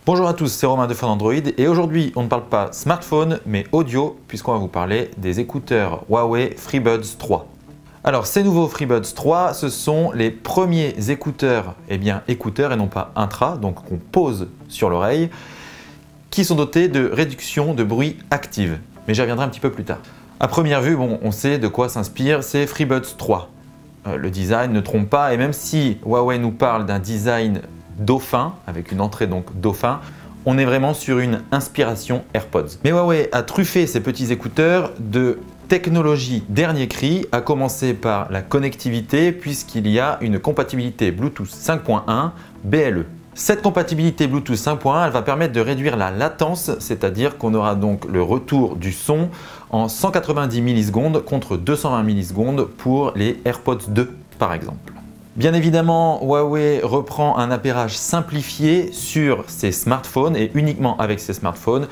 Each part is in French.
Bonjour à tous, c'est Romain de Fun Android et aujourd'hui on ne parle pas smartphone mais audio puisqu'on va vous parler des écouteurs Huawei FreeBuds 3. Alors ces nouveaux FreeBuds 3 ce sont les premiers écouteurs, écouteurs et non pas intra, donc qu'on pose sur l'oreille, qui sont dotés de réduction de bruit active. Mais j'y reviendrai un petit peu plus tard. À première vue, on sait de quoi s'inspire ces FreeBuds 3. Le design ne trompe pas et même si Huawei nous parle d'un design dauphin, avec une entrée donc dauphin, on est vraiment sur une inspiration AirPods. Mais Huawei a truffé ces petits écouteurs de technologie dernier cri, à commencer par la connectivité puisqu'il y a une compatibilité Bluetooth 5.1 BLE. Cette compatibilité Bluetooth 5.1 elle va permettre de réduire la latence, c'est-à-dire qu'on aura donc le retour du son en 190 millisecondes contre 220 millisecondes pour les AirPods 2 par exemple. Bien évidemment, Huawei reprend un appairage simplifié sur ses smartphones et uniquement avec ses smartphones.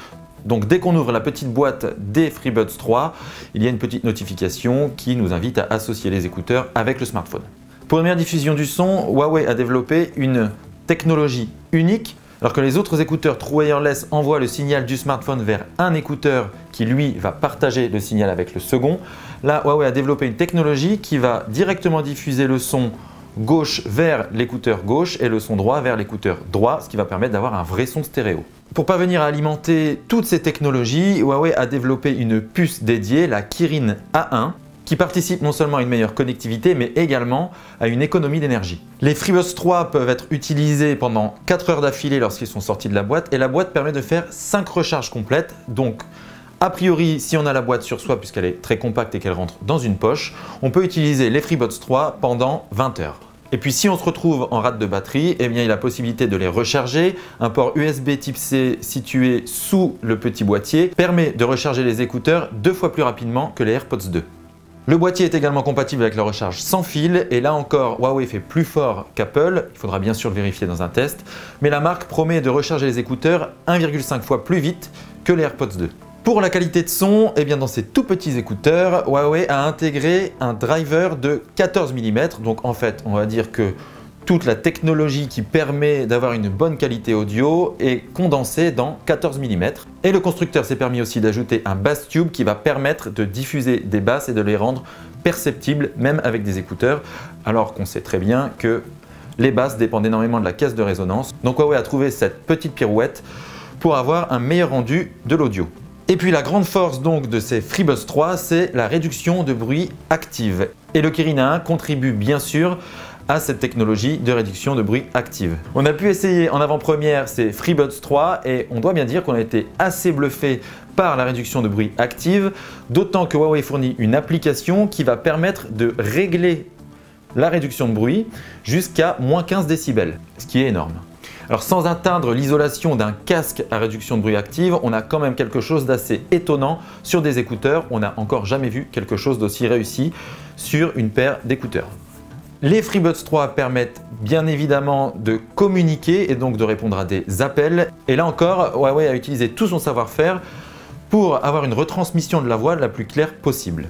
Donc dès qu'on ouvre la petite boîte des FreeBuds 3, il y a une petite notification qui nous invite à associer les écouteurs avec le smartphone. Pour une meilleure diffusion du son, Huawei a développé une technologie unique. Alors que les autres écouteurs True Wireless envoient le signal du smartphone vers un écouteur qui lui va partager le signal avec le second, là Huawei a développé une technologie qui va directement diffuser le son gauche vers l'écouteur gauche et le son droit vers l'écouteur droit, ce qui va permettre d'avoir un vrai son stéréo. Pour parvenir à alimenter toutes ces technologies, Huawei a développé une puce dédiée, la Kirin A1, qui participe non seulement à une meilleure connectivité, mais également à une économie d'énergie. Les FreeBuds 3 peuvent être utilisés pendant 4 heures d'affilée lorsqu'ils sont sortis de la boîte et la boîte permet de faire 5 recharges complètes. Donc, a priori, si on a la boîte sur soi, puisqu'elle est très compacte et qu'elle rentre dans une poche, on peut utiliser les FreeBuds 3 pendant 20 heures. Et puis si on se retrouve en rate de batterie, il y a la possibilité de les recharger. Un port USB type C situé sous le petit boîtier permet de recharger les écouteurs 2 fois plus rapidement que les AirPods 2. Le boîtier est également compatible avec la recharge sans fil et là encore Huawei fait plus fort qu'Apple, il faudra bien sûr le vérifier dans un test, mais la marque promet de recharger les écouteurs 1,5 fois plus vite que les AirPods 2. Pour la qualité de son, dans ces tout petits écouteurs, Huawei a intégré un driver de 14 mm. Donc en fait, on va dire que toute la technologie qui permet d'avoir une bonne qualité audio est condensée dans 14 mm. Et le constructeur s'est permis aussi d'ajouter un bass tube qui va permettre de diffuser des basses et de les rendre perceptibles même avec des écouteurs, alors qu'on sait très bien que les basses dépendent énormément de la caisse de résonance. Donc Huawei a trouvé cette petite pirouette pour avoir un meilleur rendu de l'audio. Et puis la grande force donc de ces FreeBuds 3, c'est la réduction de bruit active. Et le Kirin A1 contribue bien sûr à cette technologie de réduction de bruit active. On a pu essayer en avant-première ces FreeBuds 3 et on doit bien dire qu'on a été assez bluffé par la réduction de bruit active, d'autant que Huawei fournit une application qui va permettre de régler la réduction de bruit jusqu'à moins 15 décibels, ce qui est énorme. Alors sans atteindre l'isolation d'un casque à réduction de bruit active, on a quand même quelque chose d'assez étonnant sur des écouteurs. On n'a encore jamais vu quelque chose d'aussi réussi sur une paire d'écouteurs. Les FreeBuds 3 permettent bien évidemment de communiquer et donc de répondre à des appels. Et là encore, Huawei a utilisé tout son savoir-faire pour avoir une retransmission de la voix la plus claire possible.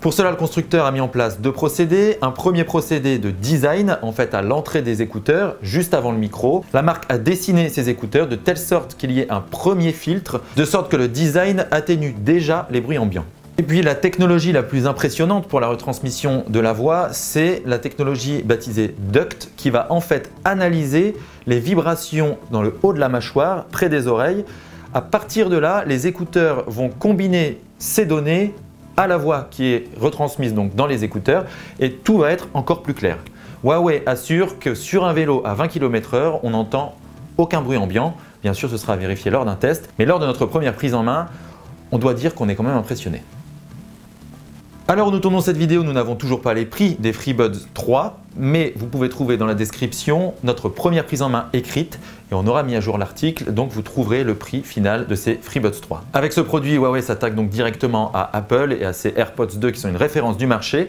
Pour cela, le constructeur a mis en place 2 procédés. Un premier procédé de design, en fait à l'entrée des écouteurs, juste avant le micro. La marque a dessiné ces écouteurs de telle sorte qu'il y ait un premier filtre, de sorte que le design atténue déjà les bruits ambiants. Et puis la technologie la plus impressionnante pour la retransmission de la voix, c'est la technologie baptisée DUCT qui va en fait analyser les vibrations dans le haut de la mâchoire, près des oreilles. À partir de là, les écouteurs vont combiner ces données à la voix qui est retransmise donc dans les écouteurs et tout va être encore plus clair. Huawei assure que sur un vélo à 20 km/h, on n'entend aucun bruit ambiant. Bien sûr, ce sera vérifié lors d'un test, mais lors de notre première prise en main, on doit dire qu'on est quand même impressionné. Alors nous tournons cette vidéo, nous n'avons toujours pas les prix des FreeBuds 3, mais vous pouvez trouver dans la description notre première prise en main écrite et on aura mis à jour l'article, donc vous trouverez le prix final de ces FreeBuds 3. Avec ce produit, Huawei s'attaque donc directement à Apple et à ses AirPods 2 qui sont une référence du marché.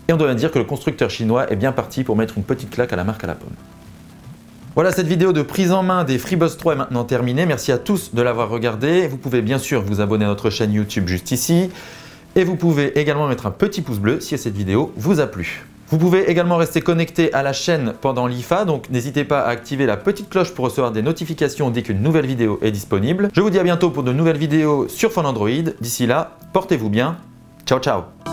Et on doit bien dire que le constructeur chinois est bien parti pour mettre une petite claque à la marque à la pomme. Voilà, cette vidéo de prise en main des FreeBuds 3 est maintenant terminée. Merci à tous de l'avoir regardé. Vous pouvez bien sûr vous abonner à notre chaîne YouTube juste ici. Et vous pouvez également mettre un petit pouce bleu si cette vidéo vous a plu. Vous pouvez également rester connecté à la chaîne pendant l'IFA, donc n'hésitez pas à activer la petite cloche pour recevoir des notifications dès qu'une nouvelle vidéo est disponible. Je vous dis à bientôt pour de nouvelles vidéos sur Phone Android. D'ici là, portez-vous bien. Ciao ciao.